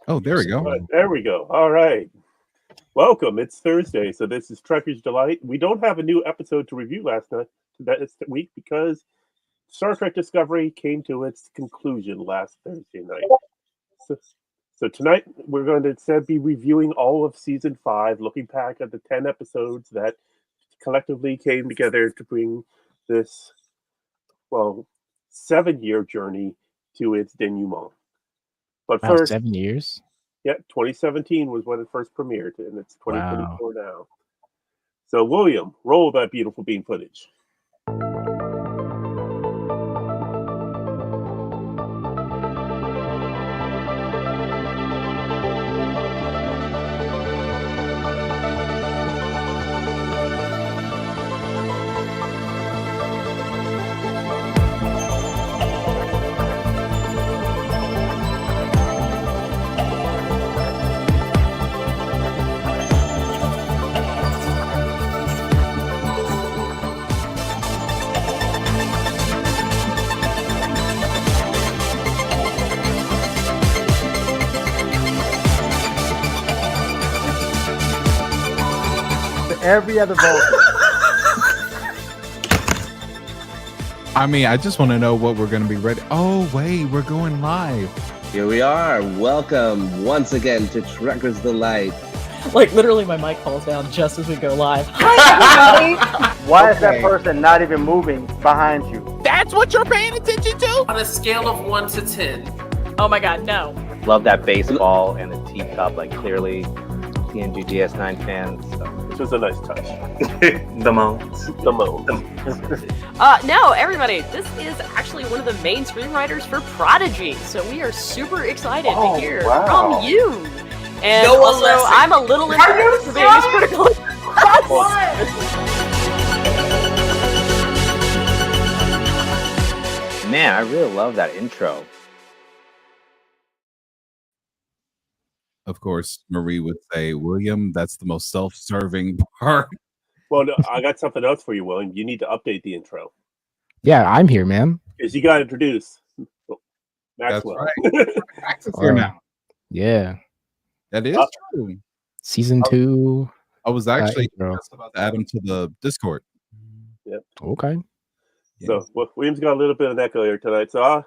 Oh, there we go. Right, there we go. All right. Welcome. It's Thursday, so this is Trekker's Delight. We don't have a new episode to review this week because Star Trek Discovery came to its conclusion last Thursday night. So, so tonight we're going to instead be reviewing all of season 5, looking back at the 10 episodes that collectively came together to bring this, well, 7-year journey to its denouement. But Wow, first, 7 years. yeah, 2017 was when it first premiered, and it's Wow. 2024 now. So, William, roll that beautiful bean footage. Every other vote. I mean, I just want to know what we're going to be ready. Oh, wait, we're going live. Here we are. Welcome once again to Trekker's Delight. Like, literally, my mic falls down just as we go live. Hi, everybody! Why is that person not even moving behind you? That's what you're paying attention to? On a scale of 1 to 10. Oh my god, no. Love that baseball and the teacup. Like, clearly, TNG DS9 fans. So. This was a nice touch. The moans. The most. No, everybody, this is actually one of the main screenwriters for Prodigy, so we are super excited to hear from you. And No one also, listen. I'm a little embarrassed for being as critical. Man, I really love that intro. Of course, Marie would say, William, that's the most self-serving part. Well, no, I got something else for you, William. You need to update the intro. Yeah, I'm here, man. Because you got to introduce That's Maxwell. right. Max is here now. Yeah. That is true. Season 2. I was actually intro. just about to add him to the Discord. Okay. So, William's got a little bit of an echo here tonight. So,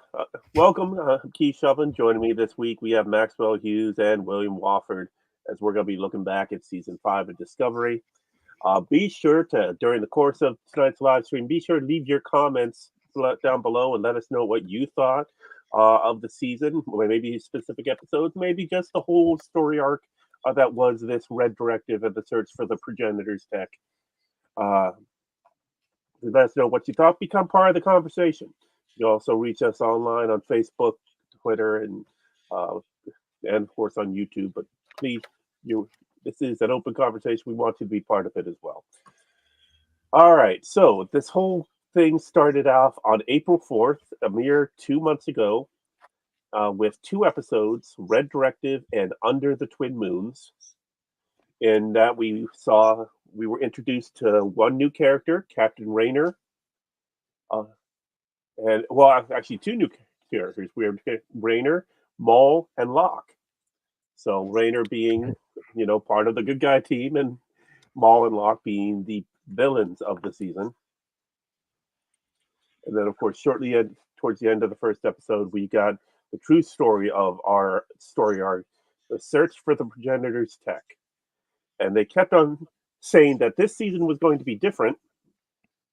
welcome, Keith Shovin. Joining me this week, we have Maxwell Hughes and William Wofford, as we're going to be looking back at season 5 of Discovery. Be sure to, during the course of tonight's live stream, be sure to leave your comments down below and let us know what you thought of the season, or maybe specific episodes, maybe just the whole story arc that was this Red Directive and the search for the Progenitors tech. Let us know what you thought. Become part of the conversation. You can also reach us online on Facebook, Twitter, and of course on YouTube. But please, this is an open conversation. We want you to be part of it as well. All right. So this whole thing started off on April 4th, a mere 2 months ago, with 2 episodes, Red Directive and Under the Twin Moons. In that we were introduced to one new character, Captain Rayner, and actually 2 new characters. We have Rayner, Maul, and Locke. So Rayner being, part of the good guy team, and Maul and Locke being the villains of the season. And then, of course, shortly towards the end of the first episode, we got the true story of our story arc, the search for the Progenitors tech. And they kept on saying that this season was going to be different,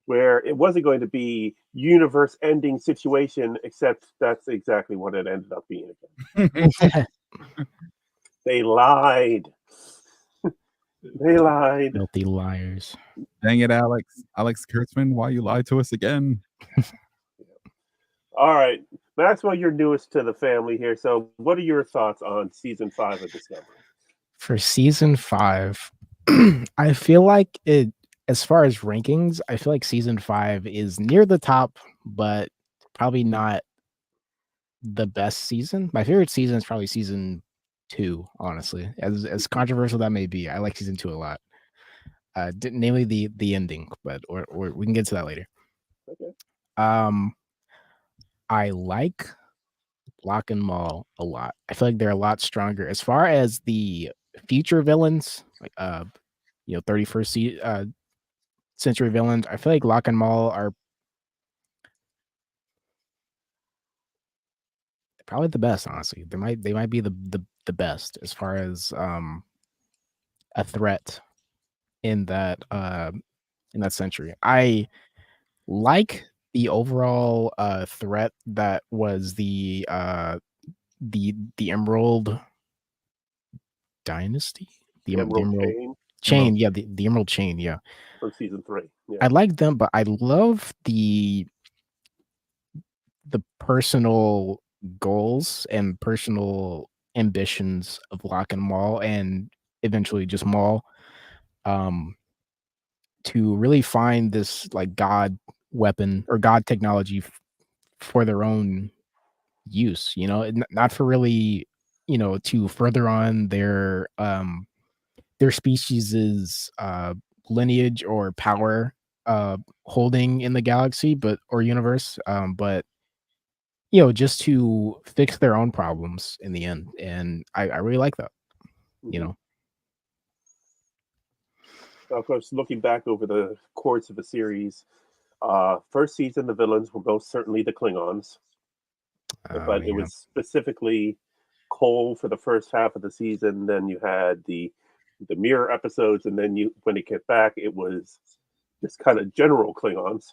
where it wasn't going to be universe-ending situation, except that's exactly what it ended up being again. They lied. They lied. Filthy liars. Dang it, Alex. Alex Kurtzman, why you lied to us again? All right. Maxwell, you're newest to the family here. So what are your thoughts on season 5 of Discovery? For season 5, I feel like it, as far as rankings, I feel like season 5 is near the top, but probably not the best season. My favorite season is probably season 2, honestly. As controversial that may be, I like season 2 a lot. Namely the ending, but or we can get to that later. Okay. I like Locke and Maul a lot. I feel like they're a lot stronger as far as the future villains, like 31st century villains. I feel like Locke and Maul are probably the best, honestly. They might be the best as far as a threat in that century. I like the overall threat that was the Emerald Dynasty, the Emerald Chain, yeah, the Emerald Chain, yeah, from season 3. Yeah. I like them, but I love the personal goals and personal ambitions of Locke and Maul, and eventually just Maul, to really find this like god weapon or god technology for their own use, not for really, to further on their species's lineage or power holding in the galaxy, or universe, but just to fix their own problems in the end. And I really like that, Of course, looking back over the course of the series, first season, the villains were most certainly the Klingons. But it was specifically Cole for the first half of the season. Then you had the mirror episodes, and then when it came back, it was just kind of general Klingons,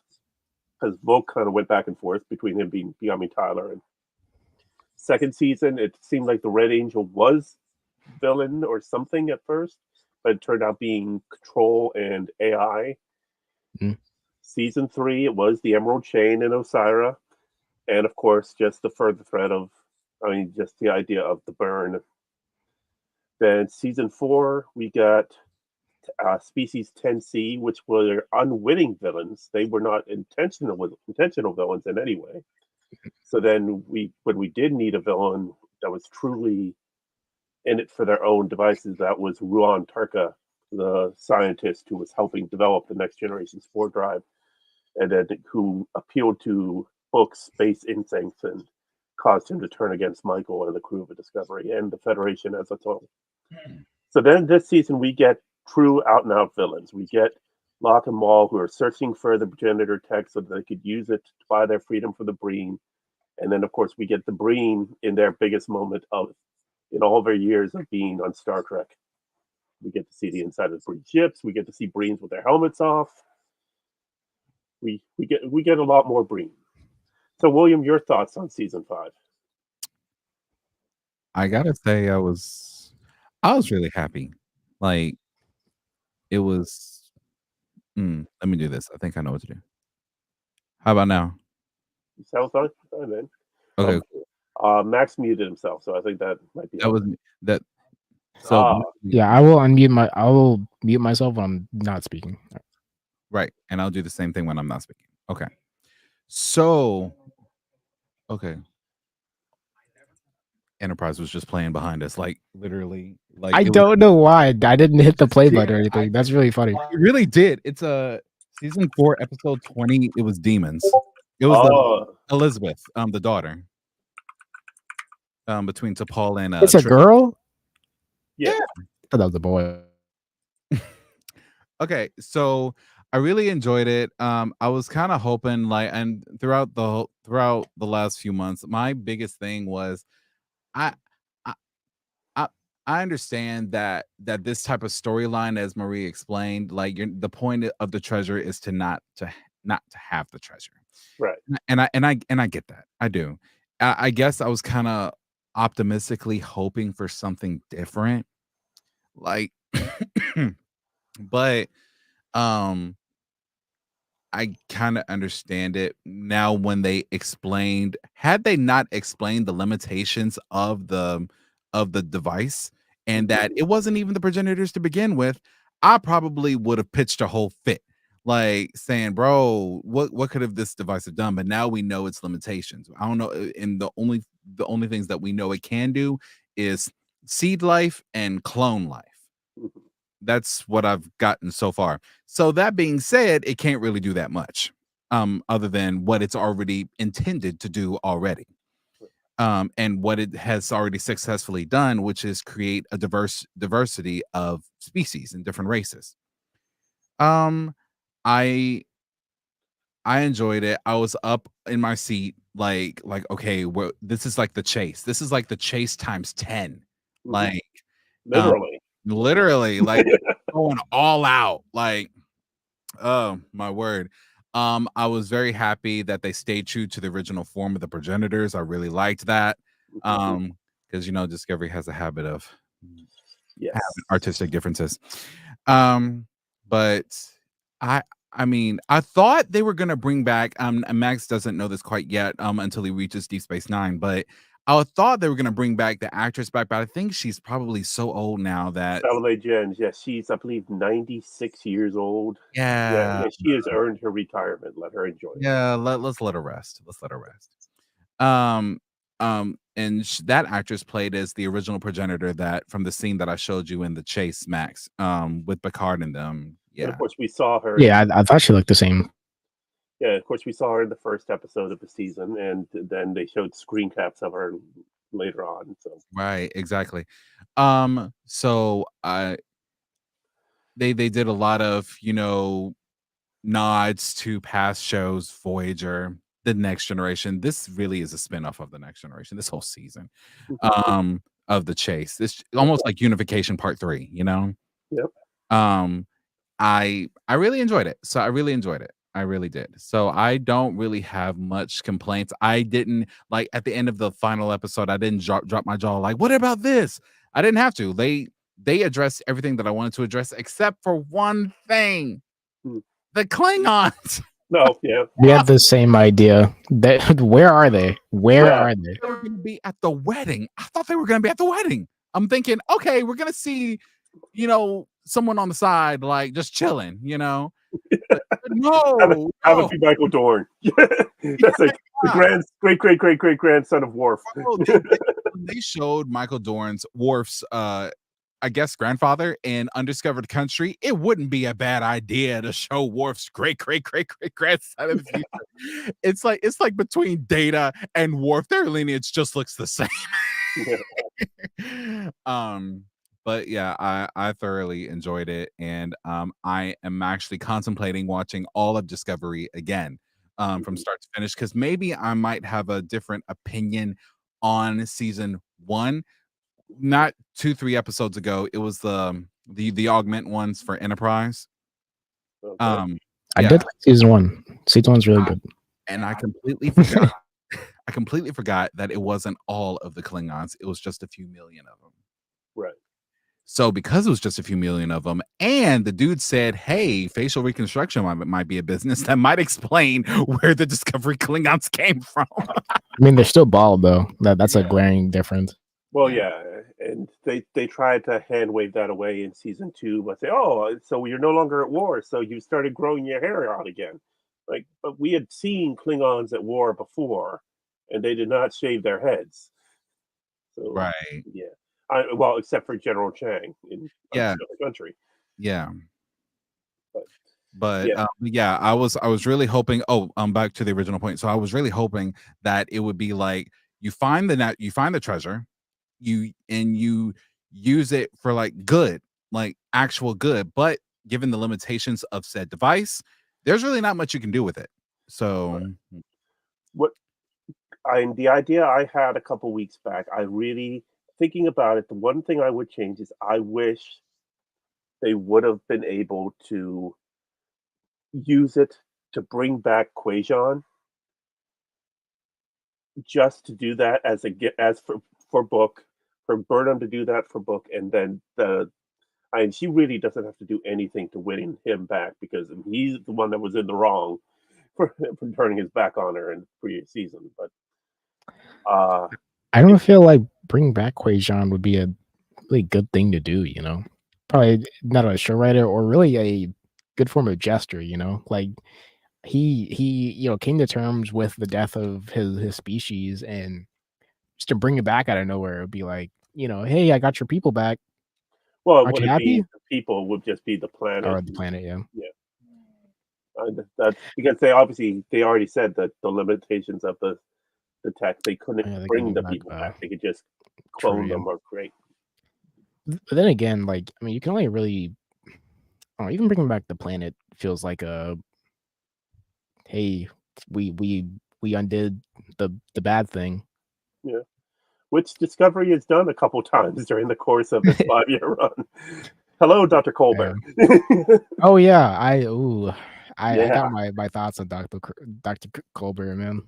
because Volk kind of went back and forth between him becoming Tyler. And second season, it seemed like the Red Angel was villain or something at first, but it turned out being Control and AI. Season 3, it was the Emerald Chain and Osira. And of course, just the further threat of, just the idea of the burn. Then season 4, we got Species 10C, which were unwitting villains. They were not intentional villains in any way. So then when we did need a villain that was truly in it for their own devices, that was Ruon Tarka, the scientist who was helping develop the next generation spore drive, and then who appealed to Book's space instincts and caused him to turn against Michael and the crew of the Discovery and the Federation as a whole. So then this season we get true out and out villains. We get Locke and Maul, who are searching for the progenitor tech so that they could use it to buy their freedom from the Breen. And then of course we get the Breen in their biggest moment in all their years of being on Star Trek. We get to see the inside of the Breen ships. We get to see Breens with their helmets off. We get a lot more Breen. So, William, your thoughts on season 5? I gotta say, I was really happy. Like, it was. Let me do this. I think I know what to do. How about now? You sound fine, man. Okay. Max muted himself, so I think that might be. That was that. So yeah, I will mute myself when I'm not speaking. Right, and I'll do the same thing when I'm not speaking. Okay. So, okay. Enterprise was just playing behind us, like literally. Like I don't know why I didn't hit the play button or anything. That's really funny. It really did. It's a season 4, episode 20. It was demons. It was Elizabeth, the daughter. Between T'Pol and it's a girl. Yeah, I thought that was a boy. Okay, so I really enjoyed it. I was kind of hoping, and throughout the last few months, my biggest thing was, I understand that this type of storyline, as Marie explained, the point of the treasure is to not to have the treasure, right? And I get that. I do. I guess I was kind of optimistically hoping for something different, but I kind of understand it now when they explained. Had they not explained the limitations of the device and that it wasn't even the progenitors to begin with, I probably would have pitched a whole fit, like saying, "Bro, what could have this device have done?" But now we know its limitations. I don't know, and the only things that we know it can do is seed life and clone life. That's what I've gotten so far. So that being said, it can't really do that much, other than what it's already intended to do already. and what it has already successfully done, which is create a diversity of species and different races. Um, I I enjoyed it. I was up in my seat, like okay, this is like the chase. This is like the chase times 10. Like, um, Literally. literally, like going all out. Like, oh my word. I was very happy that they stayed true to the original form of the progenitors. I really liked that. Because Discovery has a habit of Yes. having artistic differences. But I mean, I thought they were gonna bring back and Max doesn't know this quite yet until he reaches Deep Space Nine, but I thought they were gonna bring back the actress back, but I think she's probably so old now that Salome Jens, yes, she's I believe 96 years old. yeah, She has earned her retirement. Let her enjoy it. yeah, let's let her rest. Let's let her rest. And that actress played as the original progenitor that from the scene that I showed you in the chase, Max, with Picard and them. And Yeah, of course, we saw her. Yeah, I thought she looked the same. Yeah, of course, we saw her in the first episode of the season, and then they showed screen caps of her later on. So right, exactly. So they did a lot of nods to past shows, Voyager, The Next Generation. This really is a spinoff of The Next Generation. This whole season, of the chase. This almost like Unification Part 3. Yep. I really enjoyed it. So I really enjoyed it. I really did. So I don't really have much complaints. I didn't like at the end of the final episode. I didn't drop my jaw like, what about this? I didn't have to. They addressed everything that I wanted to address, except for one thing: the Klingons. No, yeah, We had the same idea. Where are they? Where are they? They were going to be at the wedding. I thought they were going to be at the wedding. I'm thinking, okay, we're going to see, someone on the side, like just chilling, But no, have it be Michael Dorn. That's like the great grandson of Worf. They showed Michael Dorn's Worf's I guess grandfather in Undiscovered Country. It wouldn't be a bad idea to show Worf's great grandson in the future. It's like between Data and Worf, their lineage just looks the same. But yeah, I thoroughly enjoyed it, and I am actually contemplating watching all of Discovery again, from start to finish, because maybe I might have a different opinion on season 1. Not 2-3 episodes ago, it was the augment ones for Enterprise. Okay. I did like season 1. Season 1's really good. And I completely forgot. I completely forgot that it wasn't all of the Klingons. It was just a few million of them. Right. So because it was just a few million of them, and the dude said, "Hey, facial reconstruction might be a business," that might explain where the Discovery Klingons came from. I mean, they're still bald though. That's a glaring difference. Well, yeah, and they tried to hand wave that away in season 2, but say, "Oh, so you're no longer at war, so you started growing your hair out again." Like, but we had seen Klingons at war before, and they did not shave their heads. So, Right. yeah. Well, except for General Chang in Yeah. the country. Yeah. But Yeah, I was really hoping. Oh, back to the original point. So I was really hoping that it would be like you find the treasure, you use it for like good, like actual good. But given the limitations of said device, there's really not much you can do with it. So the idea I had a couple weeks back, I really thinking about it. The one thing I would change is I wish they would have been able to use it to bring back Quajon, just to do that as for book, for Burnham to do that for book, and then she really doesn't have to do anything to win him back, because he's the one that was in the wrong for turning his back on her in the previous season. But I don't feel like bringing back Quajon would be a really good thing to do, Probably not a show writer or really a good form of gesture, Like he came to terms with the death of his species, and just to bring it back out of nowhere would be like, hey, I got your people back. Well, aren't you happy? The people would just be the planet. Or the planet, yeah. That's because they already said that the limitations of the the tech. They couldn't Yeah, they bring can the back people the back. They could just true, clone yeah. them or create. But then again, like I mean, you can only really, even bringing back the planet feels like a hey, we undid the bad thing. Yeah. Which Discovery has done a couple times during the course of its 5-year run. Hello, Dr. Colbert. Oh yeah, I Yeah. got my thoughts on Dr. Colbert, man.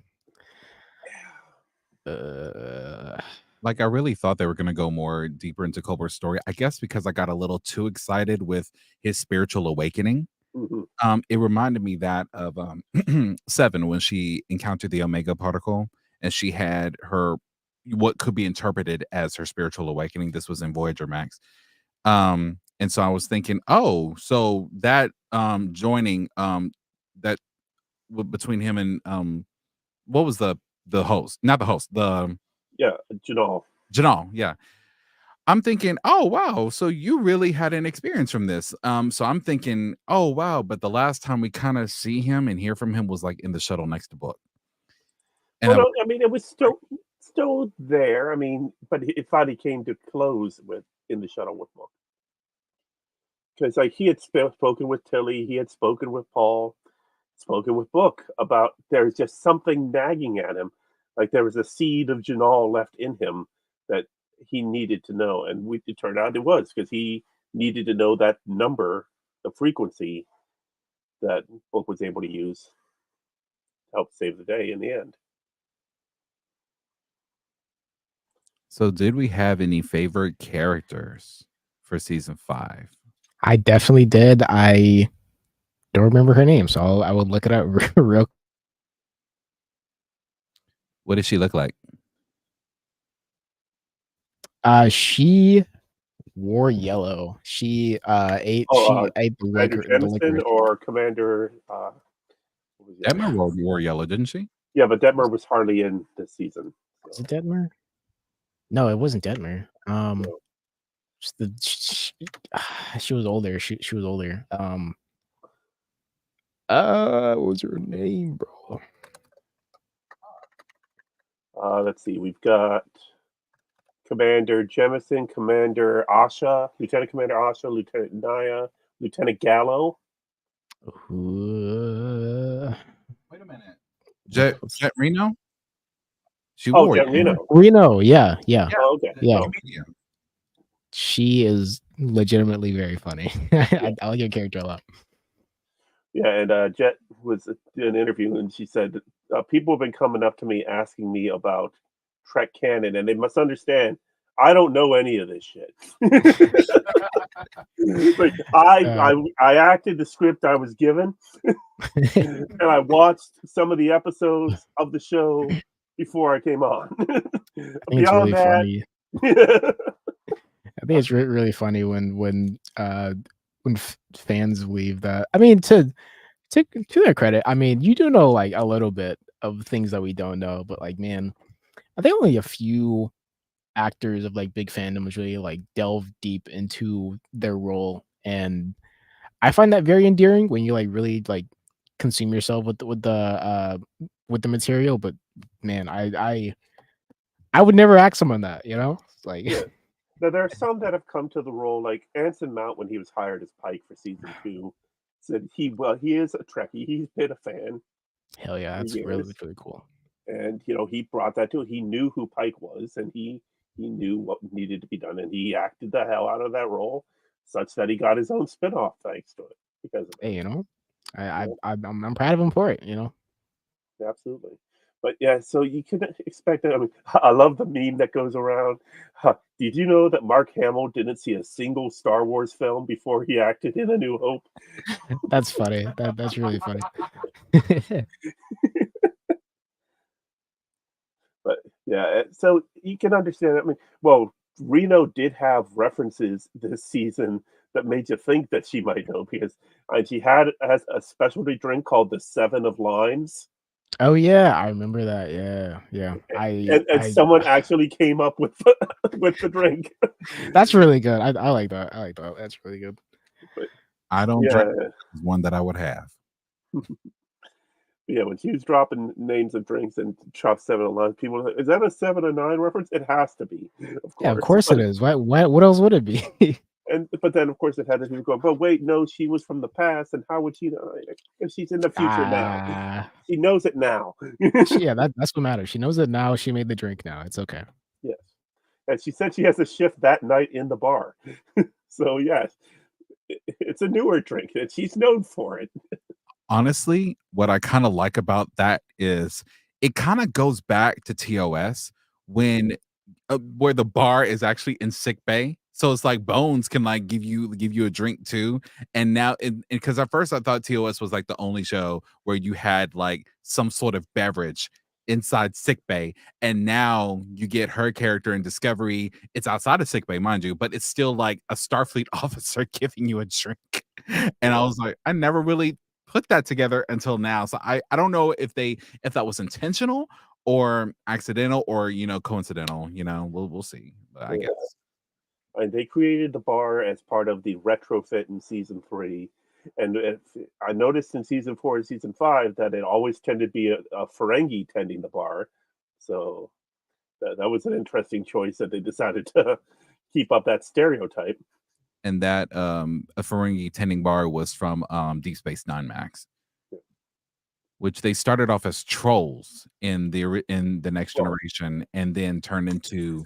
Like I really thought they were going to go more deeper into Colbert's story. I guess because I got a little too excited with his spiritual awakening. Mhm. It reminded me that of Seven when she encountered the Omega particle and she had her what could be interpreted as her spiritual awakening. This was in Voyager Max. And so I was thinking, oh, so that joining that between him and what was the host? Not the host, the Yeah, Janal. Janal, yeah. I'm thinking, oh wow, so you really had an experience from this. So I'm thinking, oh wow, but the last time we kind of see him and hear from him was like in the shuttle next to Book. And Well, no, I mean, it was still there. I mean, but it finally came to close with in the shuttle with Book. Because like he had spoken with Tilly, he had spoken with Paul, spoken with Book about there's just something nagging at him, like there was a seed of Janal left in him that he needed to know, and it turned out it was because he needed to know that number, the frequency that Book was able to use to help save the day in the end. so did we have any favorite characters for season 5? I definitely did. I don't remember her name, so I would look it up real. What did she look like? She wore yellow. She ate the Commander Jemison licorice. or Commander what was the other Detmer one? wore yellow, didn't she? Yeah, but Detmer was hardly in this season. Was it Detmer? No, it wasn't Detmer. No. She was older. She was older. What was her name, bro? Let's see. We've got Commander Jemison, Commander Asha, Lieutenant Commander Asha, Lieutenant Naya, Lieutenant Gallo. Wait a minute. Jet Reno? She Oh, wore Jet it. Reno. Reno, yeah. Oh, okay. Yeah. Oh. She is legitimately very funny. I like her character a lot. Yeah, and Jet was in an interview, and she said, people have been coming up to me asking me about Trek canon, and they must understand, I don't know any of this shit. Like, I acted the script I was given, and I watched some of the episodes of the show before I came on. I think it's Beyond really that, funny. I think it's really funny when fans leave that. I mean, to their credit, I mean, you do know like a little bit of things that we don't know, but like, man, I think only a few actors of like big fandoms really like delve deep into their role, and I find that very endearing when you like really like consume yourself with the material. But man, I would never ask someone that, you know, like. Yeah. Now there are some that have come to the role, like Anson Mount when he was hired as Pike for season 2, said he is a Trekkie. He's been a fan. Hell yeah, that's really cool. And he brought that to it. He knew who Pike was, and he knew what needed to be done, and he acted the hell out of that role, such that he got his own spinoff thanks to it because of it. Hey, I'm proud of him for it. Absolutely. But yeah, so you can expect that. I mean, I love the meme that goes around. Did you know that Mark Hamill didn't see a single Star Wars film before he acted in A New Hope? That's funny. That's really funny. But yeah, so you can understand. I mean, well, Reno did have references this season that made you think that she might know because she has a specialty drink called the Seven of Limes. Oh yeah, I remember that. Yeah. And someone actually came up with the drink. That's really good. I like that. That's really good. But, I don't drink one that I would have. Yeah, when she was dropping names of drinks and Chop 7 Alive, people were like, "Is that a 7 and 9 reference?" It has to be, of Yeah, of course. course it is. What else would it be? But then, of course, it had to people go, "But wait, no, she was from the past, and how would she know if she's in the future now? Ah, She knows it now." yeah, that's what matters. She knows it now. She made the drink now. It's okay. Yes, and she said she has a shift that night in the bar. So yes, it's a newer drink, and she's known for it. Honestly, what I kind of like about that is it kind of goes back to TOS when where the bar is actually in sick bay. So it's like Bones can like give you a drink too. And now because at first I thought TOS was like the only show where you had like some sort of beverage inside sick bay, and now you get her character in Discovery. It's outside of sick bay, mind you, but it's still like a Starfleet officer giving you a drink. And I was like, I never really put that together until now. So I don't know if that was intentional or accidental or coincidental. We'll see. But I Yeah. guess And they created the bar as part of the retrofit in season 3. And I noticed in season 4 and season 5 that it always tended to be a Ferengi tending the bar. So that was an interesting choice that they decided to keep up that stereotype. and that a Ferengi tending bar was from Deep Space Nine Max, which they started off as trolls in the Next Generation, and then turned into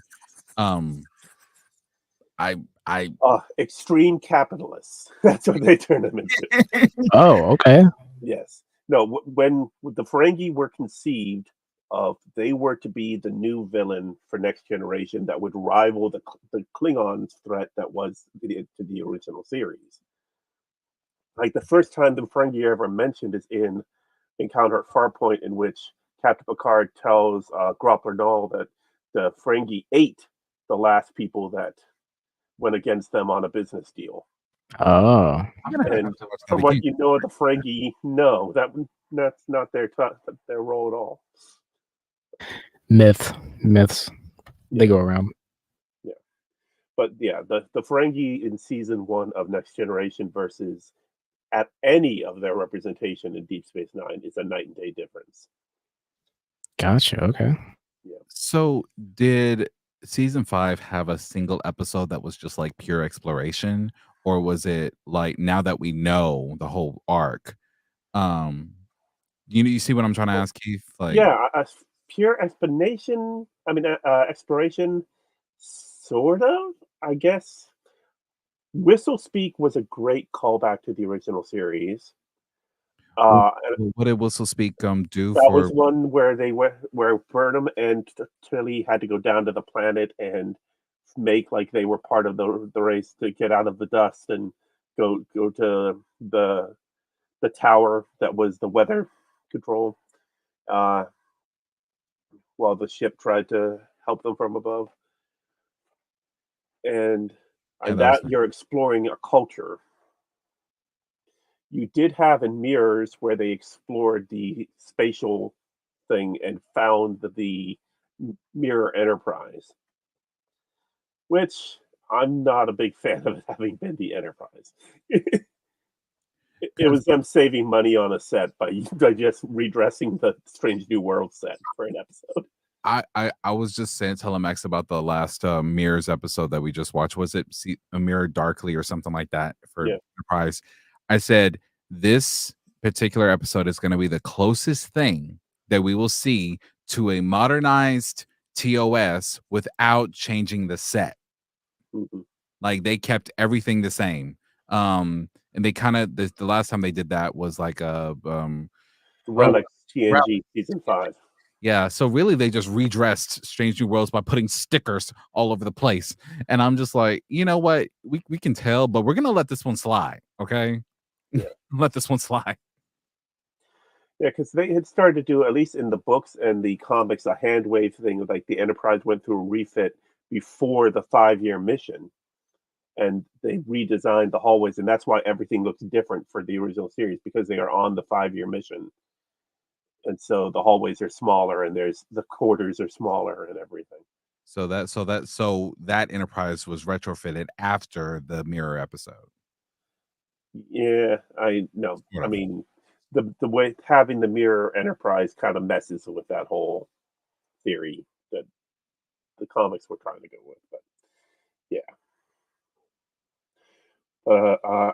I Extreme capitalists. That's what they turned them into. Oh, okay. Yes. No, when the Ferengi were conceived of, they were to be the new villain for Next Generation that would rival the Klingons' threat that was to the original series. Like the first time the Ferengi are ever mentioned is in Encounter at Farpoint, in which Captain Picard tells Groppler Null that the Ferengi ate the last people that went against them on a business deal. Oh, And from what you know of the Ferengi, no, that's not their role at all. myths. They go around. Yeah, but yeah, the Ferengi in season 1 of Next Generation versus at any of their representation in Deep Space Nine is a night and day difference. Gotcha. Okay. So did season 5 have a single episode that was just like pure exploration, or was it like, now that we know the whole arc, you see what I'm trying to ask, Keith? Like, Yeah, a pure explanation. I mean, exploration, sort of. I guess Whistle Speak was a great callback to the original series. And what did Whistle Speak do that was for? one where where Burnham and Tilly had to go down to the planet and make like they were part of the race to get out of the dust and go to the tower that was the weather control, while the ship tried to help them from above. And Yeah, that you're exploring a culture. You did have in Mirrors where they explored the spatial thing and found the Mirror Enterprise, which I'm not a big fan of it having been the Enterprise. It was them saving money on a set by just redressing the Strange New World set for an episode. I was just telling Max about the last Mirrors episode that we just watched. Was it A Mirror Darkly or something like that for Enterprise? I said this particular episode is going to be the closest thing that we will see to a modernized TOS without changing the set. Mm-hmm. Like they kept everything the same. And they kind of the last time they did that was like Relics TNG season 5. Yeah, so really they just redressed Strange New Worlds by putting stickers all over the place. And I'm just like, you know what? We can tell, but we're gonna let this one slide, okay? Yeah. Let this one slide. Yeah, because they had started to do, at least in the books and the comics, a hand wave thing. Like the Enterprise went through a refit before the 5-year mission, and they redesigned the hallways, and that's why everything looks different for the original series, because they are on the 5-year mission. And so the hallways are smaller, and the quarters are smaller, and everything. So that Enterprise was retrofitted after the Mirror episode. Yeah, I know. I mean, the way having the Mirror Enterprise kind of messes with that whole theory that the comics were trying to go with. But yeah.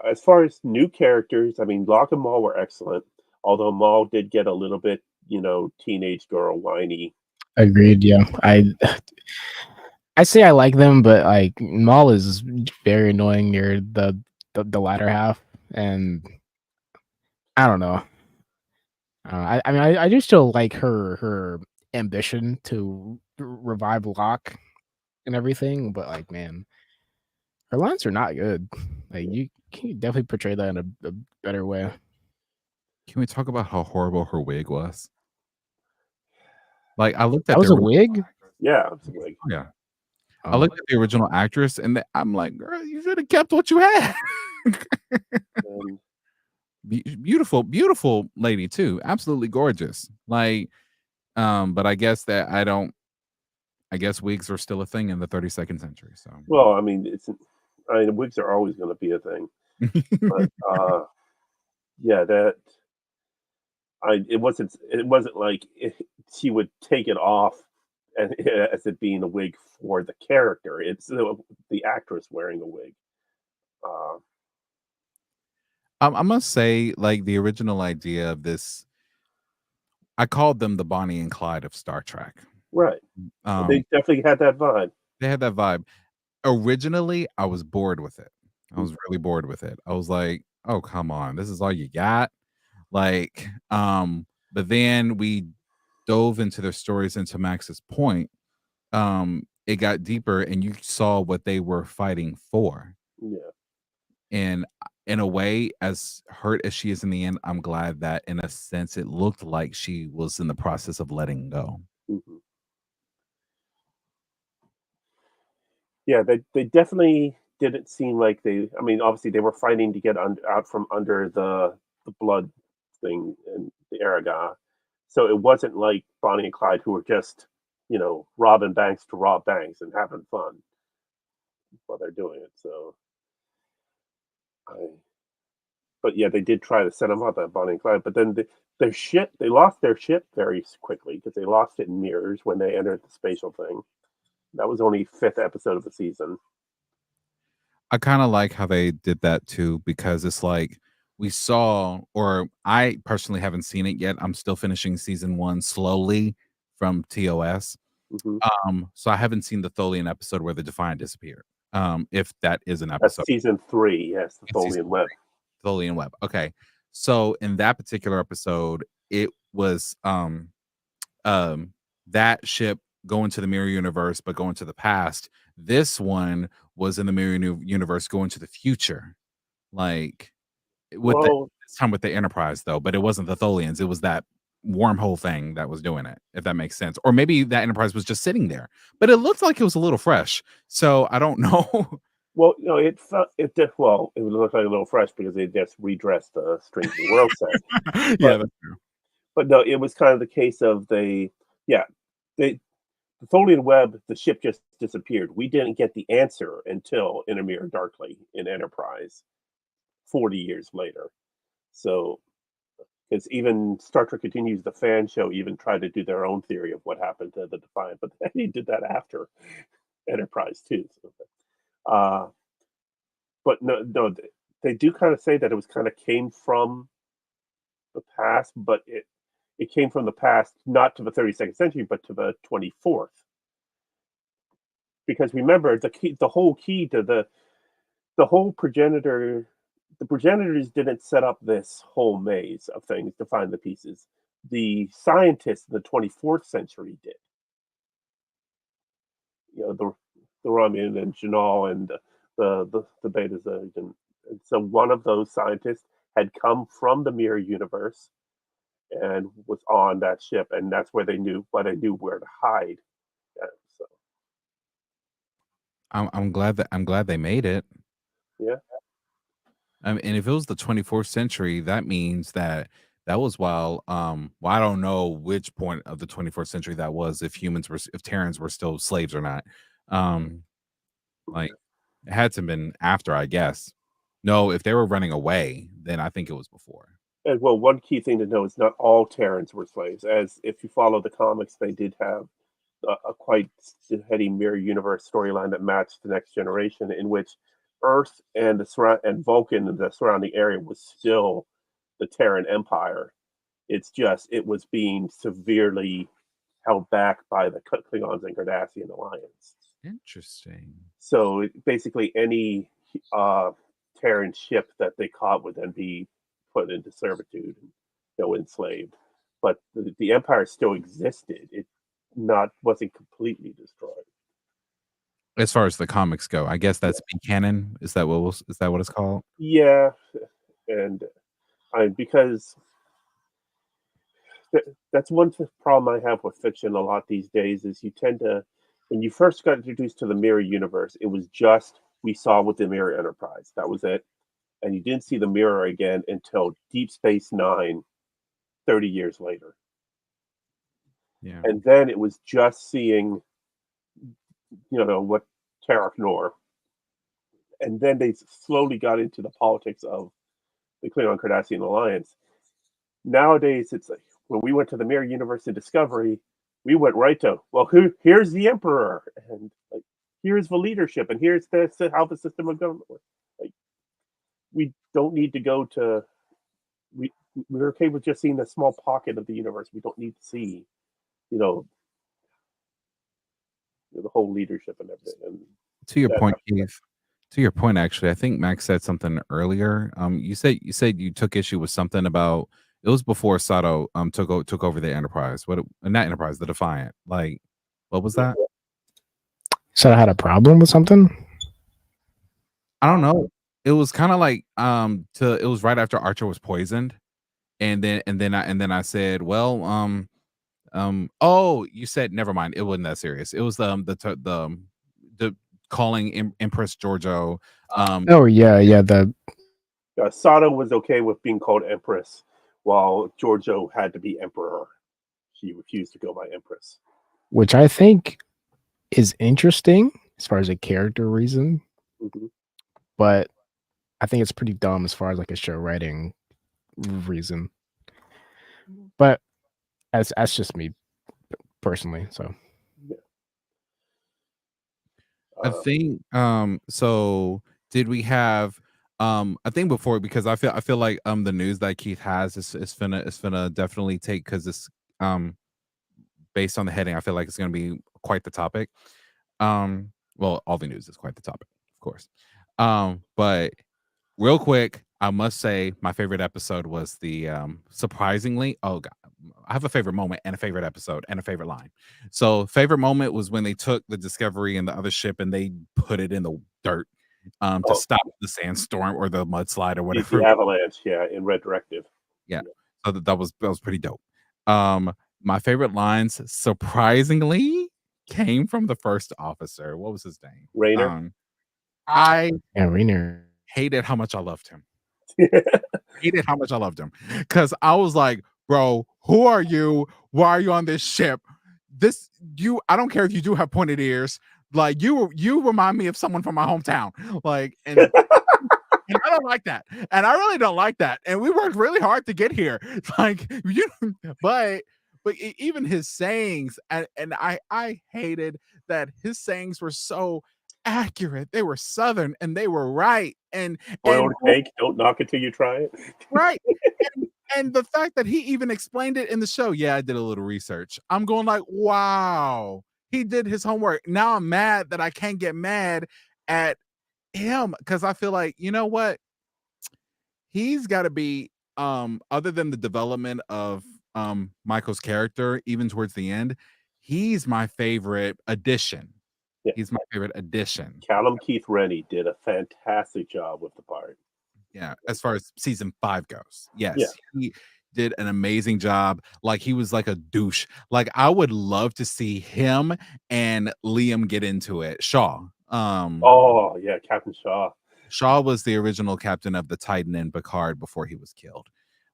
As far as new characters, I mean, Locke and Maul were excellent. Although Maul did get a little bit, teenage girl whiny. Agreed. Yeah, I say I like them, but like Maul is very annoying near the latter half, and I don't know. I mean, I do still like her ambition to revive Locke and everything, but like, man, her lines are not good. Like, you can definitely portray that in a better way. Can we talk about how horrible her wig was? Like, I looked at That was the a wig? Yeah, it's like, yeah. I Oh. looked at the original actress, and I'm like, girl, you should have kept what you had. um, Beautiful, beautiful lady too. Absolutely gorgeous. Like, but I guess I guess wigs are still a thing in the 32nd century. So, well, I mean, wigs are always going to be a thing. But yeah, it wasn't like she would take it off and as it being a wig for the character. It's the actress wearing a wig. I must say, like the original idea of this, I called them the Bonnie and Clyde of Star Trek. Right. They definitely had that vibe. They had that vibe. Originally, I was bored with it. I was really bored with it. I was like, "Oh, come on. This is all you got?" Like, but then we dove into their stories, into Max's point. It got deeper and you saw what they were fighting for. Yeah. And in a way, as hurt as she is in the end, I'm glad that in a sense it looked like she was in the process of letting go. Mhm. Yeah, they definitely didn't seem like I mean, obviously they were fighting to get out from under the blood thing and the Aragon. So it wasn't like Bonnie and Clyde who were just, robbing banks to rob banks and having fun while they're doing it. So but yeah, they did try to set them up at Bonnie and Clyde, but then they lost their ship very quickly because they lost it in mirrors when they entered the spatial thing. That was only 5th episode of the season. I kind of like how they did that too, because it's like we saw, or I personally haven't seen it yet. I'm still finishing season 1 slowly from TOS. So I haven't seen the Tholian episode where the Defiant disappeared. If that is an episode. That's season 3, yes, the Tholian Web. Tholian Web. Okay. So in that particular episode, it was that ship going to the mirror universe, but going to the past. This one was in the mirror universe going to the future. Like this time with the Enterprise though, but it wasn't the Tholians. It was that wormhole thing that was doing it, if that makes sense. Or maybe that Enterprise was just sitting there, but it looked like it was a little fresh. So I don't know. Well, it would look like a little fresh because they just redressed the Strange New World set. Yeah, that's true. But no, it was kind of the case of the Tholian Web, the ship just disappeared. We didn't get the answer until In a Mirror Darkly in Enterprise 40 years later. So, because even Star Trek Continues, the fan show, even tried to do their own theory of what happened to the Defiant, but they did that after Enterprise too. So, but no, they do kind of say that it was kind of came from the past, but it came from the past, not to the 32nd century, but to the 24th. Because remember, the whole key to the whole progenitor, the progenitors didn't set up this whole maze of things to find the pieces. The scientists in the 24th century did. The Romulan and Janal and the Beta Zerg, and so one of those scientists had come from the mirror universe and was on that ship, and that's where they knew where to hide. So I'm glad they made it. yeah. And if it was the 24th century, that means that was while I don't know which point of the 24th century that was, if Terrans were still slaves or not. Like it had to have been after, I guess. No, if they were running away, then I think it was before. And well, one key thing to know is not all Terrans were slaves. As if you follow the comics, they did have a quite heady mirror universe storyline that matched the Next Generation, in which Earth and and Vulcan and the surrounding area was still the Terran Empire. It's just it was being severely held back by the Klingons and Cardassian alliance. Interesting. So basically, any Terran ship that they caught would then be put into servitude and enslaved. But the Empire still existed. It wasn't completely destroyed. As far as the comics go, I guess that's canon. Is that what it's called? Yeah, and because that's one problem I have with fiction a lot these days is you tend to, when you first got introduced to the Mirror Universe, it was just we saw with the Mirror Enterprise. That was it. And you didn't see the Mirror again until Deep Space Nine, 30 years later. Yeah. And then it was just seeing, what Terok Nor. And then they slowly got into the politics of the Klingon Cardassian alliance. Nowadays, it's like when we went to the Mirror Universe in Discovery, we went right to, well, here's the Emperor, and like here's the leadership, and here's how the system of government works. Like, we don't need to go to. We're okay with just seeing a small pocket of the universe. We don't need to see, the whole leadership and everything. And to your point, Keith. To your point, actually, I think Max said something earlier. You said you took issue with something about it was before Sato took over the Enterprise. Not Enterprise, the Defiant. Like, what was that? So I had a problem with something. I don't know. It was kind of like it was right after Archer was poisoned, and then I said, well, oh, you said never mind. It wasn't that serious. It was the calling Empress Giorgio. Oh yeah. Sato was okay with being called Empress, while Giorgio had to be Emperor. She refused to go by Empress, which I think is interesting as far as a character reason, but I think it's pretty dumb as far as like a show writing reason. But that's just me personally. So I think so did we have I think before, because I feel like the news that Keith has is finna definitely take, because it's based on the heading, I feel like it's gonna be quite the topic. Well, all the news is quite the topic, of course. But real quick, I must say my favorite episode was the surprisingly, oh god, I have a favorite moment and a favorite episode and a favorite line. So favorite moment was when they took the Discovery and the other ship and they put it in the dirt to stop the sandstorm or the mudslide or whatever. The avalanche, in Red Directive. Yeah. So that was pretty dope. My favorite lines surprisingly came from the first officer. What was his name? Raynor. Raynor. Hated how much I loved him. Hated how much I loved him. Because I was like, bro, who are you? Why are you on this ship? I don't care if you do have pointed ears. Like, you remind me of someone from my hometown. Like, and and I don't like that. And I really don't like that. And we worked really hard to get here. Like, but even his sayings, and I hated that his sayings were so accurate. They were Southern and they were right. And boiled cake, don't knock it till you try it. Right. And the fact that he even explained it in the show. Yeah, I did a little research. I'm going like, wow, he did his homework. Now I'm mad that I can't get mad at him, because I feel like, you know what? He's got to be, other than the development of Michael's character, even towards the end, he's my favorite addition. Yeah. He's my favorite addition. Callum Keith Rennie did a fantastic job with the part. Yeah, as far as season 5 goes. Yes, he did an amazing job. Like, he was like a douche. Like, I would love to see him and Liam get into it. Shaw. Captain Shaw. Shaw was the original captain of the Titan in Picard before he was killed,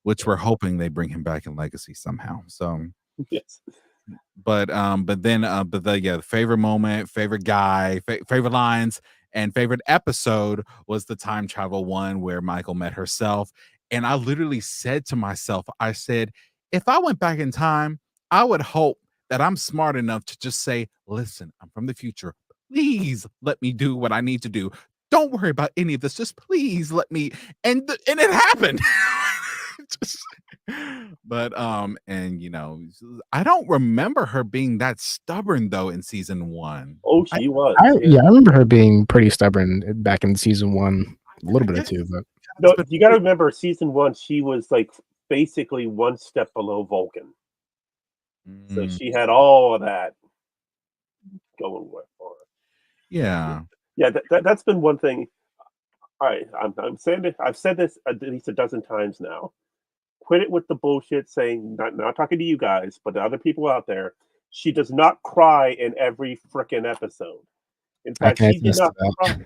which we're hoping they bring him back in Legacy somehow. So yes. But the favorite moment, favorite guy, favorite lines, and favorite episode was the time travel one where Michael met herself. And I literally said to myself, I said, if I went back in time, I would hope that I'm smart enough to just say, listen, I'm from the future. Please let me do what I need to do. Don't worry about any of this. Just please let me. And it happened. Just- but and I don't remember her being that stubborn though in season 1. Oh, she was. Yeah, I remember her being pretty stubborn back in season 1, a little bit of 2, but No, you got to remember, season 1, she was like basically one step below Vulcan. So she had all of that going for her. Yeah. Yeah, that's been one thing. All right, I'm saying it. I've said this at least a dozen times now. Quit it with the bullshit saying, not talking to you guys, but the other people out there. She does not cry in every freaking episode. In I fact, can she did attest to not that. cry.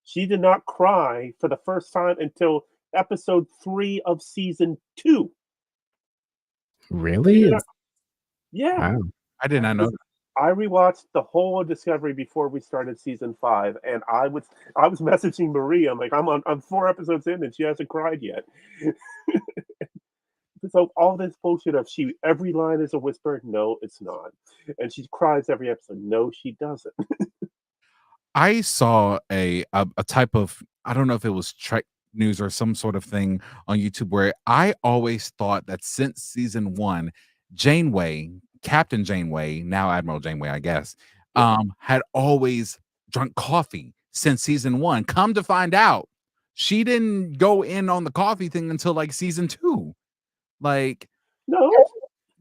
She did not cry for the first time until episode 3 of season 2. Really? Yeah. Wow. I did not know. I rewatched the whole of Discovery before we started season 5, and I was messaging Maria. I'm like, I'm 4 episodes in, and she hasn't cried yet. So all this bullshit of every line is a whisper. No, it's not. And she cries every episode. No, she doesn't. I saw a type of, I don't know if it was Trek news or some sort of thing on YouTube, where I always thought that since season 1, Janeway, Captain Janeway, now Admiral Janeway, I guess, had always drunk coffee since season 1. Come to find out, she didn't go in on the coffee thing until like season 2. Like, No,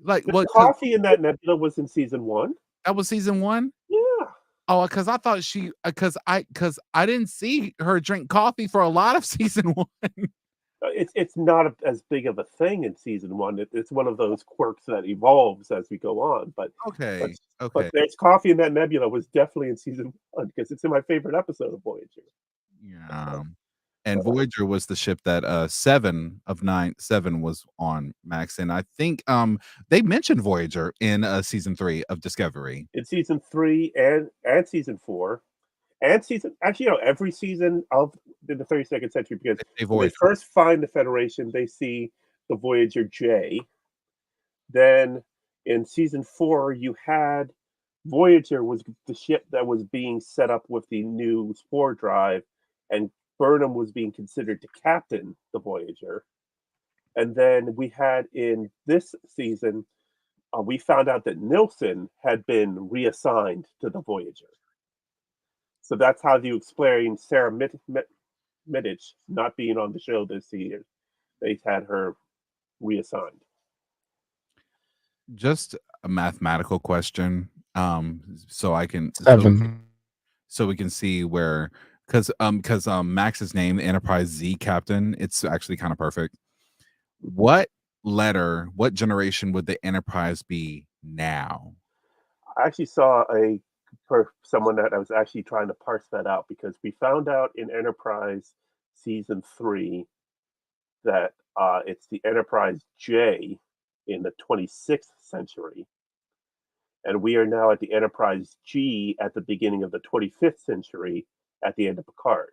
like the what? coffee in that nebula was in season 1. That was season 1. Yeah. Oh, because I thought because I didn't see her drink coffee for a lot of season 1. It's not as big of a thing in season 1. It's one of those quirks that evolves as we go on. But Okay, but there's coffee in that nebula was definitely in season 1 because it's in my favorite episode of Voyager. Yeah. And Voyager was the ship that 7 of 9 7 was on, Max, and I think they mentioned Voyager in season 3 of Discovery. In season 3 and season 4 and every season of the 32nd century, because when they first find the Federation, they see the Voyager J. Then in season 4, you had Voyager was the ship that was being set up with the new spore drive, and Burnham was being considered to captain the Voyager. And then we had in this season, we found out that Nilsson had been reassigned to the Voyager. So that's how you explain Sarah Middich not being on the show this year. They had her reassigned. Just a mathematical question, so I can so we can see where, because Max's name, Enterprise Z Captain, it's actually kind of perfect. What generation would the Enterprise be now? I actually saw someone that I was actually trying to parse that out, because we found out in Enterprise season 3 that it's the Enterprise J in the 26th century, and we are now at the Enterprise G at the beginning of the 25th century at the end of Picard.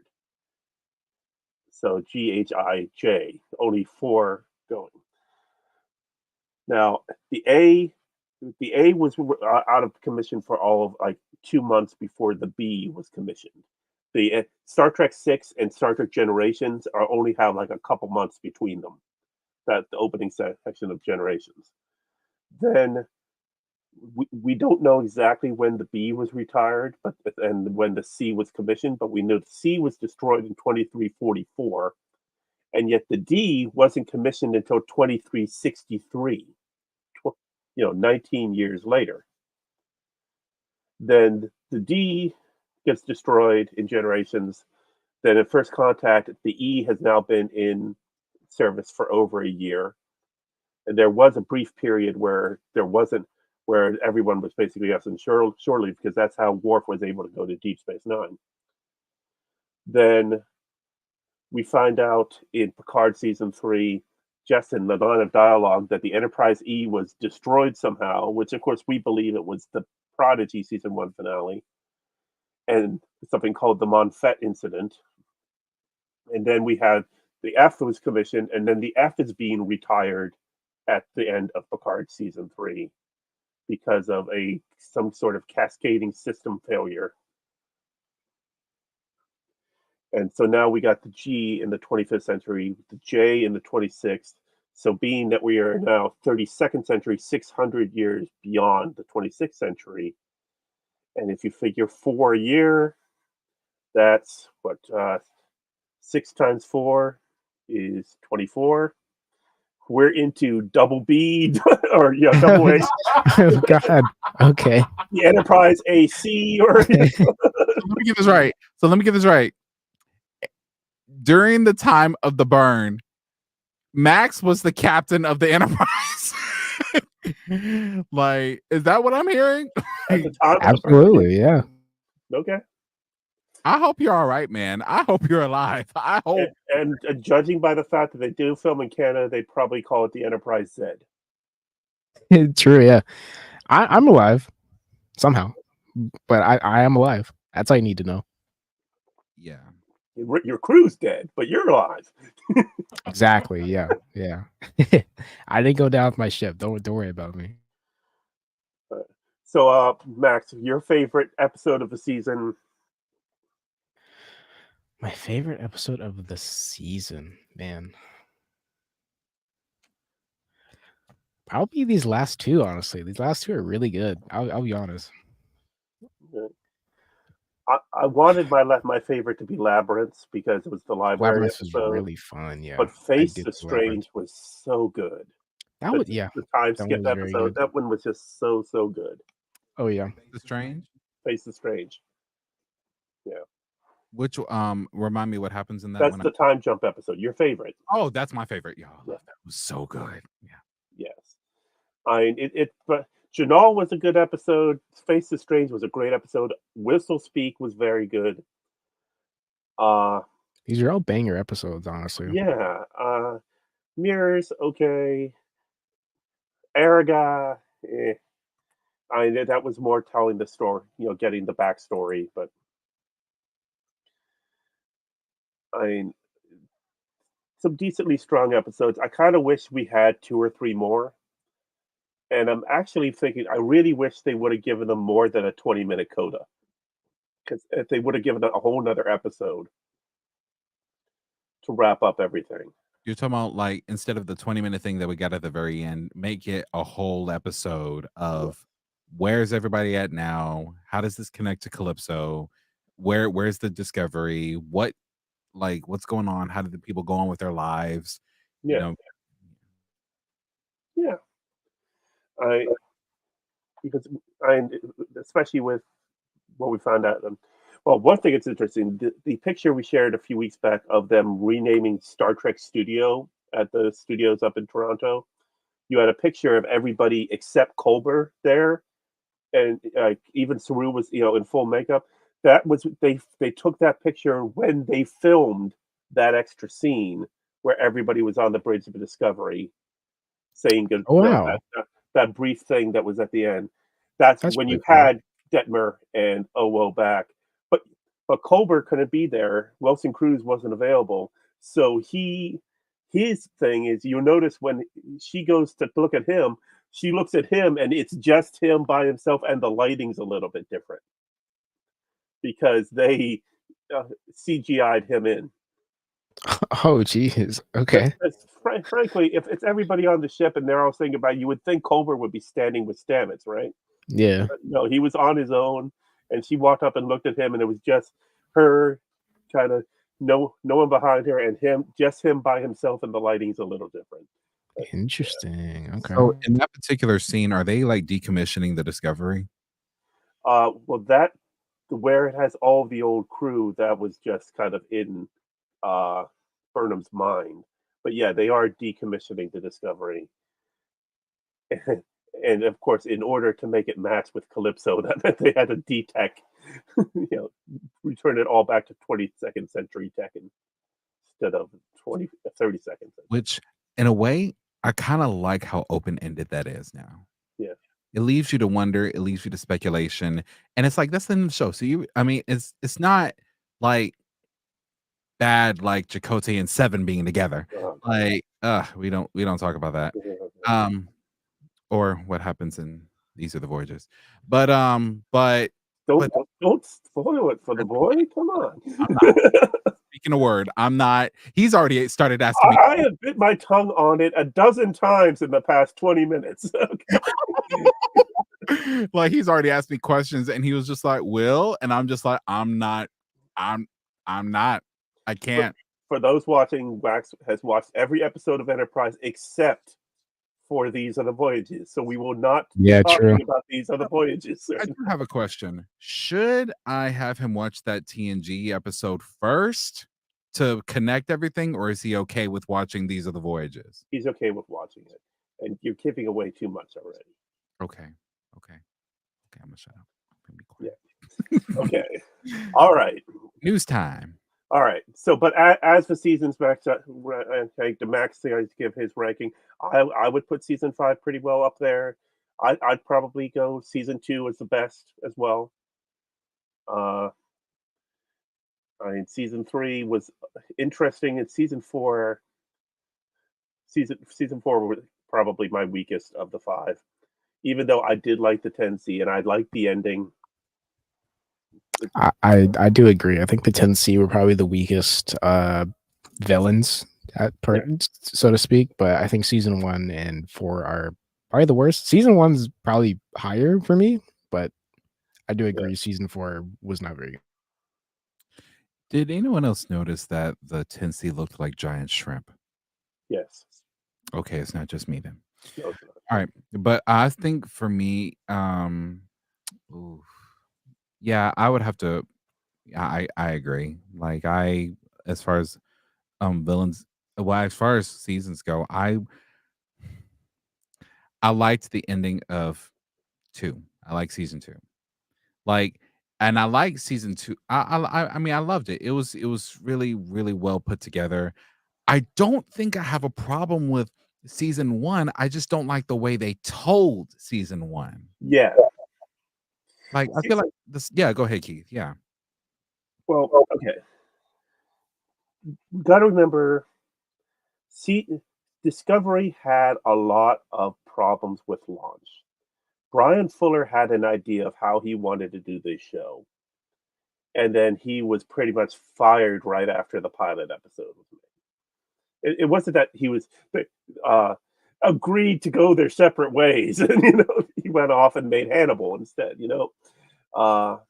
So GHIJ, only 4 going. Now the A was out of commission for all of like 2 months before the B was commissioned. The Star Trek 6 and Star Trek Generations only have like a couple months between them. That's the opening section of Generations. Then we don't know exactly when the B was retired, and when the C was commissioned, but we know the C was destroyed in 2344, and yet the D wasn't commissioned until 2363. 19 years later. Then the D gets destroyed in Generations. Then at First Contact, the E has now been in service for over a year. And there was a brief period where everyone was basically on shore leave, because that's how Worf was able to go to Deep Space Nine. Then we find out in Picard season 3, just in the line of dialogue, that the Enterprise E was destroyed somehow, which of course we believe it was the Prodigy season 1 finale, and something called the Monfet incident. And then we had the F was commissioned, and then the F is being retired at the end of Picard season 3 because of some sort of cascading system failure. And so now we got the G in the 25th century, the J in the 26th. So being that we are now 32nd century, 600 years beyond the 26th century, and if you figure 4 a year, that's what 6 times 4 is 24. We're into double B or double A. Oh God. Okay. The Enterprise AC or Let me get this right. So let me get this right. During the time of the burn, Max was the captain of the Enterprise. Like, is that what I'm hearing? at the time. Absolutely. Yeah. Okay. I hope you're all right, man. I hope you're alive. I hope. And judging by the fact that they do film in Canada, they probably call it the Enterprise Z. True. Yeah. I'm alive somehow, but I am alive. That's all you need to know. Yeah. Your crew's dead, but you're alive. Exactly. Yeah. Yeah. I didn't go down with my ship. Don't worry about me. So, Max, your favorite episode of the season? My favorite episode of the season, man. Probably these last two, honestly. These last two are really good. I'll be honest. I wanted my favorite to be Labyrinth because it was the library Labyrinth was episode. really fun, yeah. But Face did the love Strange was so good. That was yeah. The time that skip was very episode, good. that one was just so good. Oh yeah. The Strange. Face the Strange. Which remind me what happens in that That's one. the time jump episode. Your favorite? Oh, that's my favorite. Yeah, I Yeah. love that. It was so good. Yeah. Yes. I mean, but Janal was a good episode. Face the Strange was a great episode. Whistle Speak was very good. These are all banger episodes, honestly. Yeah. Mirrors, okay. Araga, that was more telling the story, getting the backstory, but I mean, some decently strong episodes. I kind of wish we had 2 or 3 more. And I'm actually thinking, I really wish they would have given them more than a 20-minute coda. Because if they would have given a whole nother episode to wrap up everything. You're talking about like instead of the 20-minute thing that we got at the very end, make it a whole episode of where's everybody at now? How does this connect to Calypso? Where's the discovery? What's going on? How did the people go on with their lives? Yeah. Yeah. Especially with what we found out. Well, one thing that's interesting, the picture we shared a few weeks back of them renaming Star Trek Studio at the studios up in Toronto, you had a picture of everybody except Culber there, and even Saru was in full makeup. That was they took that picture when they filmed that extra scene where everybody was on the bridge of the Discovery saying good. Oh, wow. That brief thing that was at the end. That's when pretty you cool. had Detmer and Owo back. But Culber couldn't be there. Wilson Cruz wasn't available. So his thing is, you'll notice when she goes to look at him, she looks at him and it's just him by himself, and the lighting's a little bit different because they CGI'd him in. Oh geez. Okay. Frankly, if it's everybody on the ship and they're all thinking about it, you would think Culber would be standing with Stamets, right? Yeah. But no, he was on his own, and she walked up and looked at him, and it was just her kind of no one behind her, and just him by himself, and the lighting's a little different. Interesting. Okay. So in that particular scene, are they like decommissioning the Discovery? Well, that where it has all the old crew, that was just kind of in Burnham's mind. But yeah, they are decommissioning the Discovery. And of course, in order to make it match with Calypso, that meant they had to detech, return it all back to 22nd century tech instead of 32nd century. Which, in a way, I kind of like how open-ended that is now. Yeah. It leaves you to wonder, it leaves you to speculation, and it's like that's the end of the show. So it's not like bad like Chakotay and Seven being together. Like, we don't talk about that. Or what happens in These Are the Voyages. But don't spoil it for the boy. Come on. I'm not speaking a word. I'm not. He's already started asking me. I have bit my tongue on it a dozen times in the past 20 minutes. Like he's already asked me questions, and he was just like, "Will," and I'm just like, "I'm not. I'm not. I can't." For those watching, Wax has watched every episode of Enterprise except for These Are the Voyages. So we will not Yeah, be true. talking about These Are the Voyages. Sir. I do have a question. Should I have him watch that TNG episode first to connect everything, or is he okay with watching These Are the Voyages? He's okay with watching it, and you're giving away too much already. Okay. I'm gonna shut up. I'm gonna be Yeah. Okay. All right. News time. All right. So, but as for seasons, Max, I think the Max to give his ranking, I would put season 5 pretty well up there. I'd probably go season 2 as the best as well. I mean, season 3 was interesting, and season 4 was probably my weakest of the 5. Even though I did like the 10C and I liked the ending. I do agree. I think the 10C were probably the weakest villains so to speak. But I think season 1 and 4 are probably the worst. Season 1's probably higher for me, but I do agree. Season 4 was not very good. Did anyone else notice that the 10C looked like giant shrimp? Yes. Okay, it's not just me then. No, all right, but I think for me, yeah, I would have to. I agree. Like as far as villains, well, as far as seasons go, I liked the ending of 2. I like season 2. Like, and I like season 2. I mean, I loved it. It was really really well put together. I don't think I have a problem with season 1. I just don't like the way they told season 1. Yeah. Like, I feel like this. Yeah, go ahead, Keith. Yeah. Well, okay. You got to remember, Discovery had a lot of problems with launch. Brian Fuller had an idea of how he wanted to do this show, and then he was pretty much fired right after the pilot episode was made. It wasn't that he was agreed to go their separate ways, and he went off and made Hannibal instead. Or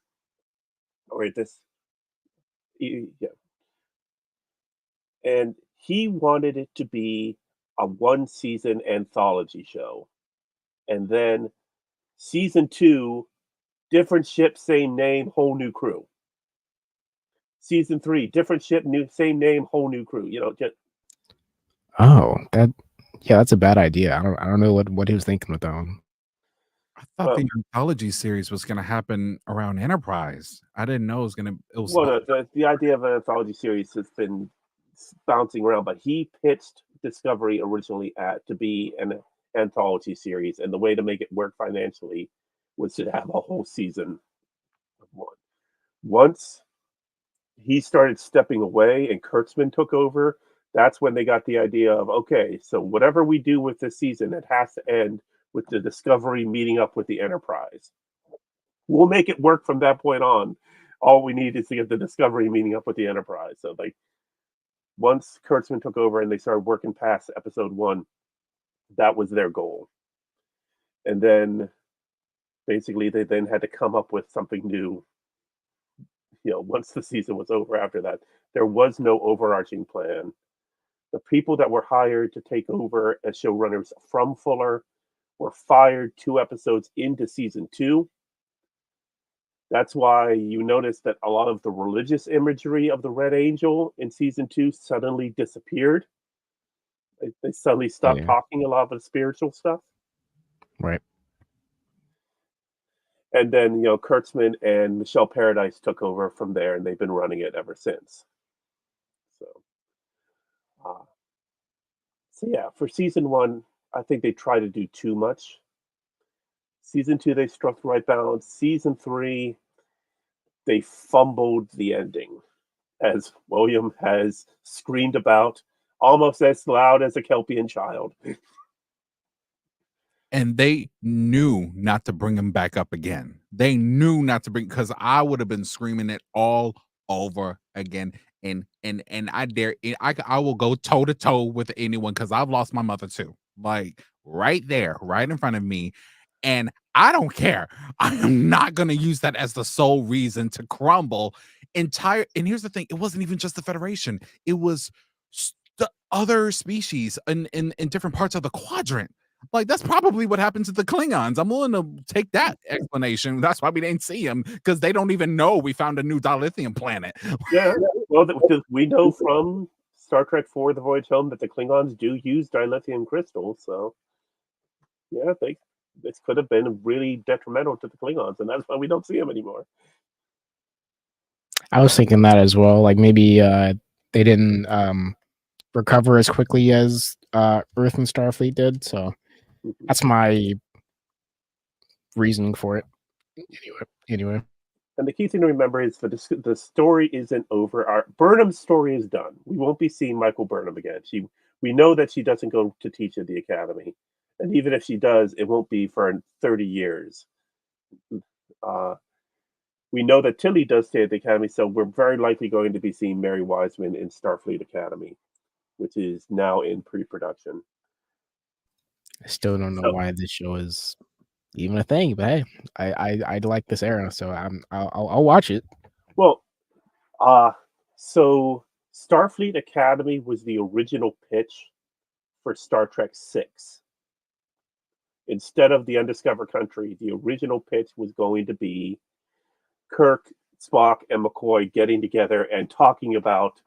this, yeah. And he wanted it to be a 1-season anthology show, and then season 2, different ship, same name, whole new crew. Season 3, different ship, same name, whole new crew. That's a bad idea. I don't know what he was thinking with that one. I thought the anthology series was going to happen around Enterprise. I didn't know it was going to. Well, the idea of an anthology series has been bouncing around, but he pitched Discovery originally to be an anthology series, and the way to make it work financially was to have a whole season of 1. Once he started stepping away and Kurtzman took over, that's when they got the idea of, okay, so whatever we do with this season, it has to end with the Discovery meeting up with the Enterprise. We'll make it work from that point on. All we need is to get the Discovery meeting up with the Enterprise. So once Kurtzman took over and they started working past episode 1, that was their goal. And then basically they then had to come up with something new. Once the season was over after that, there was no overarching plan. The people that were hired to take over as showrunners from Fuller were fired 2 episodes into season 2. That's why you notice that a lot of the religious imagery of the Red Angel in season 2 suddenly disappeared. They suddenly stopped talking a lot of the spiritual stuff. Right. And then, Kurtzman and Michelle Paradise took over from there, and they've been running it ever since. So yeah, for season 1, I think they tried to do too much. Season 2, they struck the right balance. Season 3, they fumbled the ending. as William has screamed about, almost as loud as a Kelpian child. And they knew not to bring him back up again. They knew not to bring, because I would have been screaming it all over again. And I dare, I will go toe to toe with anyone, because I've lost my mother too, like right there, right in front of me. And I don't care. I am not going to use that as the sole reason to crumble entire. And here's the thing: it wasn't even just the Federation; it was the other species in different parts of the quadrant. Like, that's probably what happened to the Klingons. I'm willing to take that explanation. That's why we didn't see them, because they don't even know we found a new dilithium planet. Yeah, well, we know from Star Trek IV: The Voyage Home that the Klingons do use dilithium crystals. So, yeah, this could have been really detrimental to the Klingons, and that's why we don't see them anymore. I was thinking that as well. Like maybe they didn't recover as quickly as Earth and Starfleet did. So that's my reasoning for it. Anyway. And the key thing to remember is that the story isn't over. Burnham's story is done. We won't be seeing Michael Burnham again. We know that she doesn't go to teach at the academy, and even if she does, it won't be for 30 years. We know that Tilly does stay at the academy, so we're very likely going to be seeing Mary Wiseman in Starfleet Academy, which is now in pre-production. I still don't know why this show is even a thing, but hey, I like this era, so I'll watch it. Well, so Starfleet Academy was the original pitch for Star Trek VI. Instead of the Undiscovered Country, the original pitch was going to be Kirk, Spock, and McCoy getting together and talking about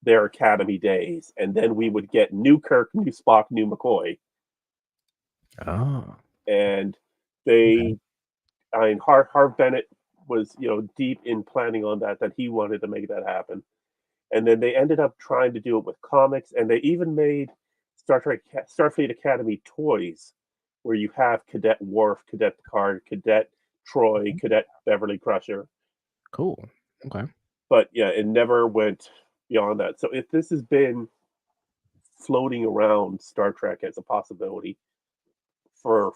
their Academy days, and then we would get new Kirk, new Spock, new McCoy. Oh, and Harv Bennett was deep in planning on that he wanted to make that happen, and then they ended up trying to do it with comics, and they even made Starfleet Academy toys where you have Cadet Worf, Cadet Picard, Cadet Troy, Cadet Beverly Crusher. Cool. Okay. But yeah, it never went beyond that. So if this has been floating around Star Trek as a possibility for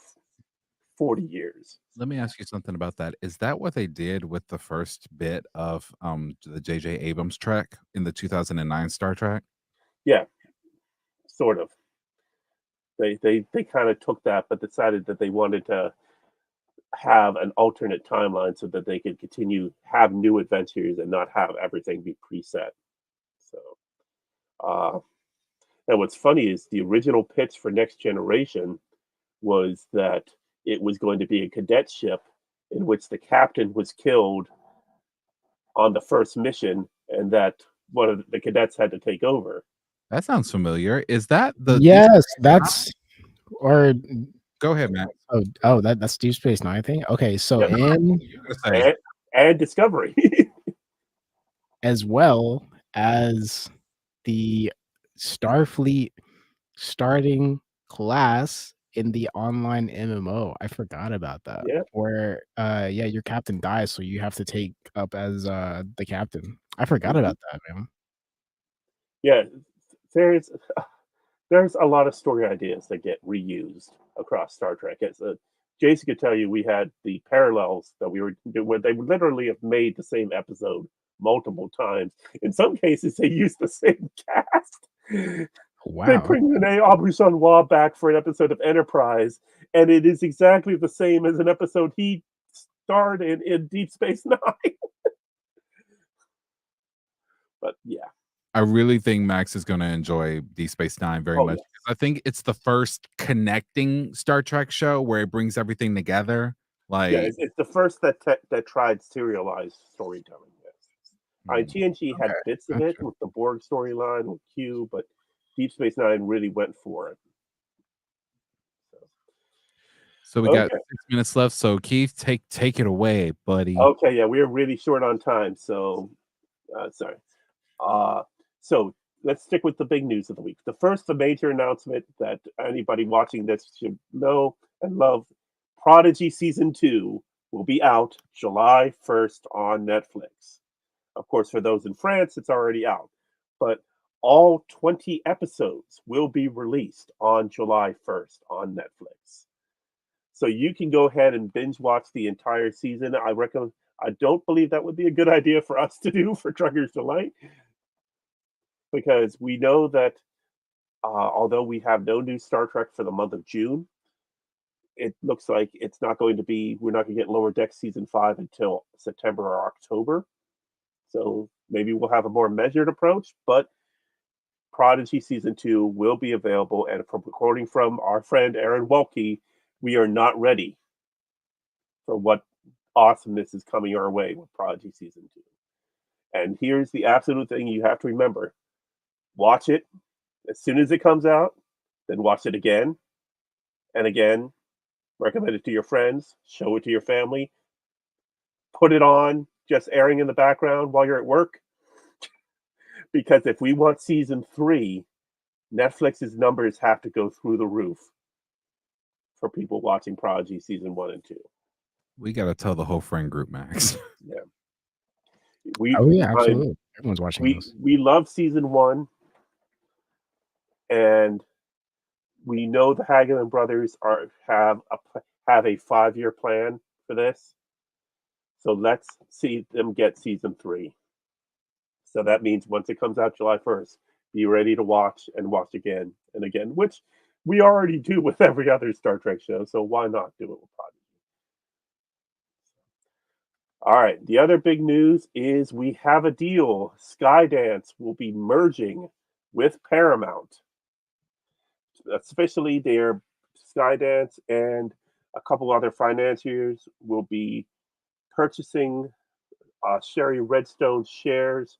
40 years. Let me ask you something about that. Is that what they did with the first bit of the J.J. Abrams Trek in the 2009 Star Trek? Yeah, sort of. They kind of took that, but decided that they wanted to have an alternate timeline so that they could have new adventures and not have everything be preset. So, and what's funny is the original pitch for Next Generation was that it was going to be a cadet ship in which the captain was killed on the first mission, and that one of the cadets had to take over. That sounds familiar. Is that the? Yes, that's or. Go ahead, Matt. Oh, that's Deep Space Nine thing. Okay, so and Discovery, as well as the Starfleet starting class in the online MMO. I forgot about that. Yeah. Where your captain dies, so you have to take up as the captain. I forgot about that, man. Yeah, there's a lot of story ideas that get reused across Star Trek. Jason could tell you we had the parallels that we were where they literally have made the same episode multiple times. In some cases, they use the same cast. Wow. They bring Rene Aubuchon back for an episode of Enterprise, and it is exactly the same as an episode he starred in Deep Space Nine. But yeah. I really think Max is going to enjoy Deep Space Nine very much. Yes. I think it's the first connecting Star Trek show where it brings everything together. Like, yeah, it's the first that tried serialized storytelling. Yes. TNG had bits of it with the Borg storyline with Q, but Deep Space Nine really went for it. So we got 6 minutes left. So Keith, take it away, buddy. Okay, yeah, we're really short on time. So, sorry. So let's stick with the big news of the week. The major announcement that anybody watching this should know and love: Prodigy Season 2 will be out July 1st on Netflix. Of course, for those in France, it's already out. But all 20 episodes will be released on July 1st on Netflix. So you can go ahead and binge watch the entire season. I don't believe that would be a good idea for us to do for Trucker's Delight, because we know that although we have no new Star Trek for the month of June, it looks like we're not going to get Lower Deck season 5 until September or October. So maybe we'll have a more measured approach, but Prodigy season 2 will be available. And from recording from our friend Aaron Welke, we are not ready for what awesomeness is coming our way with Prodigy season 2. And here's the absolute thing you have to remember: watch it as soon as it comes out, then watch it again and again. Recommend it to your friends, show it to your family, put it on just airing in the background while you're at work. Because if we want season 3, Netflix's numbers have to go through the roof for people watching Prodigy season 1 and 2. We got to tell the whole friend group, Max. Yeah. Absolutely. Everyone's watching those. We love season 1, and we know the Hageman brothers have a 5-year plan for this. So let's see them get season 3. So that means once it comes out July 1st, be ready to watch and watch again and again, which we already do with every other Star Trek show. So why not do it with Prodigy? All right. The other big news is we have a deal. Skydance will be merging with Paramount. Officially, their Skydance and a couple other financiers will be purchasing Sherry Redstone's shares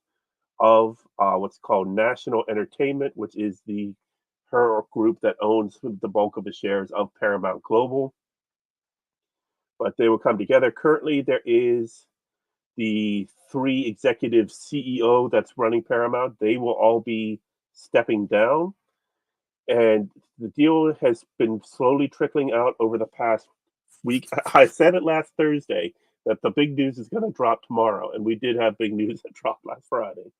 of what's called National Entertainment, which is her group that owns the bulk of the shares of Paramount Global. But they will come together. Currently, there is the 3 executive CEO that's running Paramount. They will all be stepping down. And the deal has been slowly trickling out over the past week. I said it last Thursday that the big news is going to drop tomorrow, and we did have big news that dropped last Friday.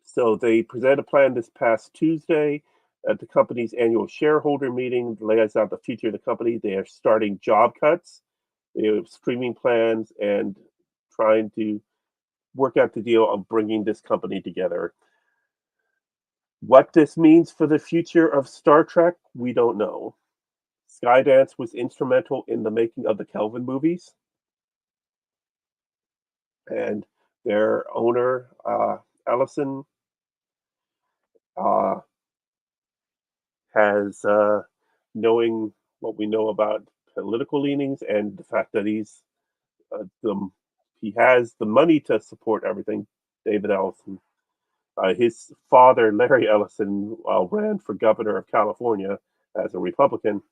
So they presented a plan this past Tuesday at the company's annual shareholder meeting. Lays out the future of the company. They are starting job cuts. They have streaming plans and trying to work out the deal of bringing this company together. What this means for the future of Star Trek, we don't know. Skydance was instrumental in the making of the Kelvin movies. And their owner, Ellison, has, knowing what we know about political leanings and the fact that he has the money to support everything, David Ellison. His father, Larry Ellison, ran for governor of California as a Republican.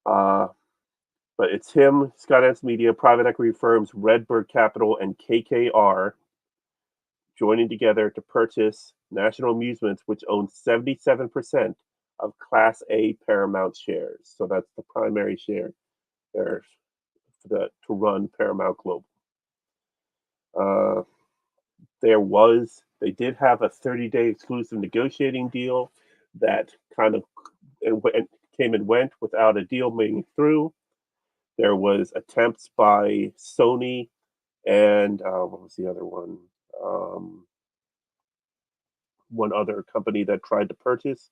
But it's him, Skydance Media, private equity firms Redbird Capital and KKR joining together to purchase National Amusements, which owns 77% of Class A Paramount shares. So that's the primary share there to run Paramount Global. They did have a 30-day exclusive negotiating deal that kind of came and went without a deal moving through. There was attempts by Sony and what was the other one? One other company that tried to purchase.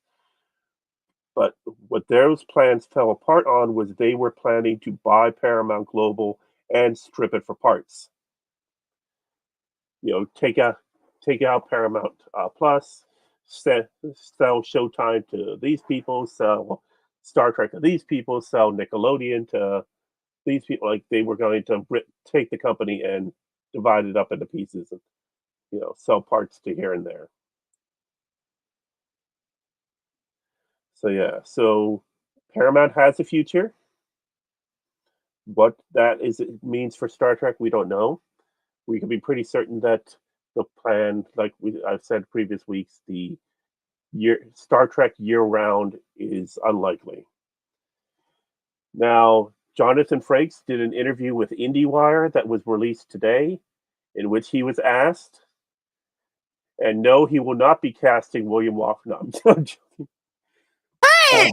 But what those plans fell apart on was they were planning to buy Paramount Global and strip it for parts. Take out Paramount Plus, sell Showtime to these people, sell Star Trek to these people, sell Nickelodeon to these people. Like they were going to take the company and divide it up into pieces and sell parts to here and there. So Paramount has a future. What that means for Star Trek, we don't know. We can be pretty certain that the plan, like I've said previous weeks, the Star Trek year-round is unlikely. Now, Jonathan Frakes did an interview with IndieWire that was released today, in which he was asked, and no, he will not be casting William Waffle. No, I'm joking. Hey!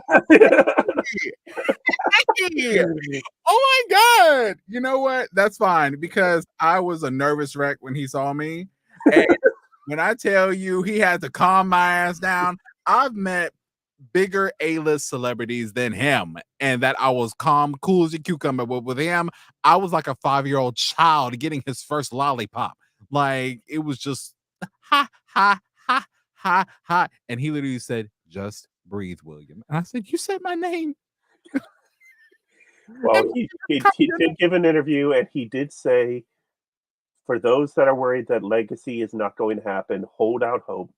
Oh my God! You know what? That's fine because I was a nervous wreck when he saw me. And when I tell you he had to calm my ass down, I've met bigger A-list celebrities than him, and that I was calm, cool as a cucumber. But with him, I was like a 5-year-old child getting his first lollipop. Like it was just ha ha ha ha ha, and he literally said, "Just breathe, William." And I said, "You said my name." Well, he did give an interview, and he did say, for those that are worried that Legacy is not going to happen, hold out hope.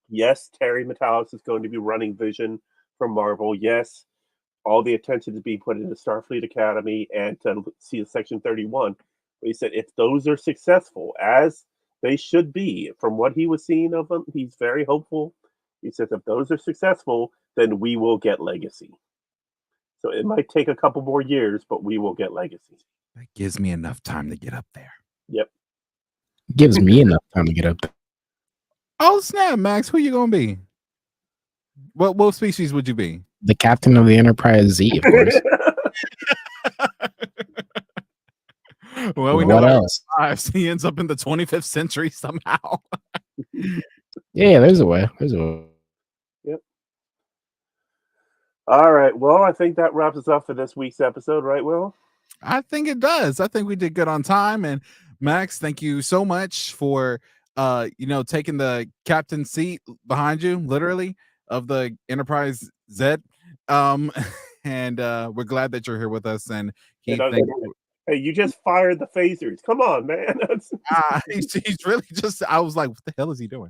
Yes, Terry Matalas is going to be running Vision for Marvel. Yes, all the attention is being put into Starfleet Academy and to see Section 31. But he said if those are successful, as they should be, from what he was seeing of them, he's very hopeful. He says if those are successful, then we will get Legacy. So it might take a couple more years, but we will get Legacy. That gives me enough time to get up there. Yep. Gives me enough time to get up there. Oh snap, Max! Who you gonna be? What species would you be? The captain of the Enterprise Z, of course. Well, we know What else? he ends up in the 25th century somehow. Yeah, there's a way. There's a way. All right. Well, I think that wraps us up for this week's episode, right, Will? I think it does. I think we did good on time. And Max, thank you so much for taking the captain seat behind you, literally, of the Enterprise Z. And we're glad that you're here with us. And hey, you just fired the phasers. Come on, man. He's really just. I was like, what the hell is he doing?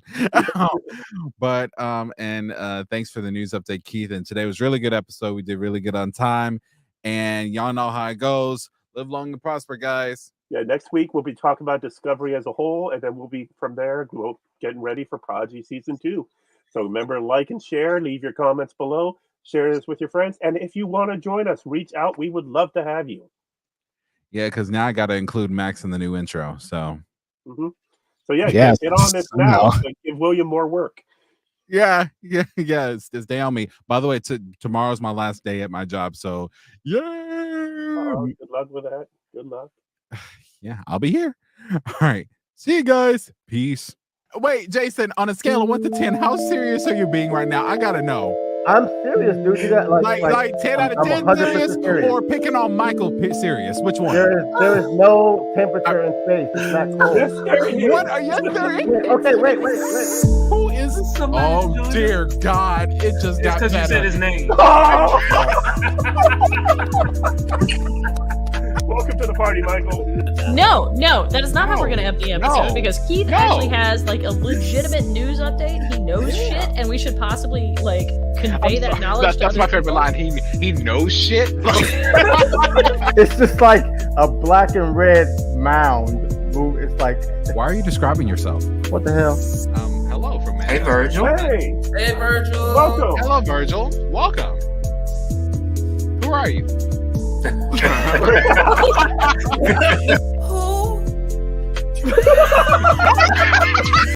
But thanks for the news update, Keith. And today was a really good episode. We did really good on time. And y'all know how it goes. Live long and prosper, guys. Yeah, next week we'll be talking about Discovery as a whole, and then we'll be from there getting ready for Prodigy Season 2. So remember, like and share, leave your comments below, share this with your friends, and if you want to join us, reach out. We would love to have you. Yeah, because now I got to include Max in the new intro. So, So get on this now. So give William more work. Yeah. It's day on me. By the way, tomorrow's my last day at my job. So, yeah. Good luck with that. Good luck. Yeah, I'll be here. All right. See you guys. Peace. Wait, Jason, on a scale of 1 to 10, how serious are you being right now? I gotta know. I'm serious, dude. You got like 10 out of 10 serious, or picking on Michael serious? Which one? There is no temperature in space. It's not cold. What are you serious? Okay, wait. Who is? Oh dear God! It just got better. Because you said his name. Welcome to the party, Michael. No, that is not how we're going to end the episode because Keith actually has like a legitimate news update. He knows shit, and we should possibly like convey that knowledge. That's my favorite line. He knows shit. It's just like a black and red mound. It's like. Why are you describing yourself? What the hell? Hello from man. Hey, Virgil. Hey, Virgil. welcome. Hello, Virgil. Welcome. Who are you? Who?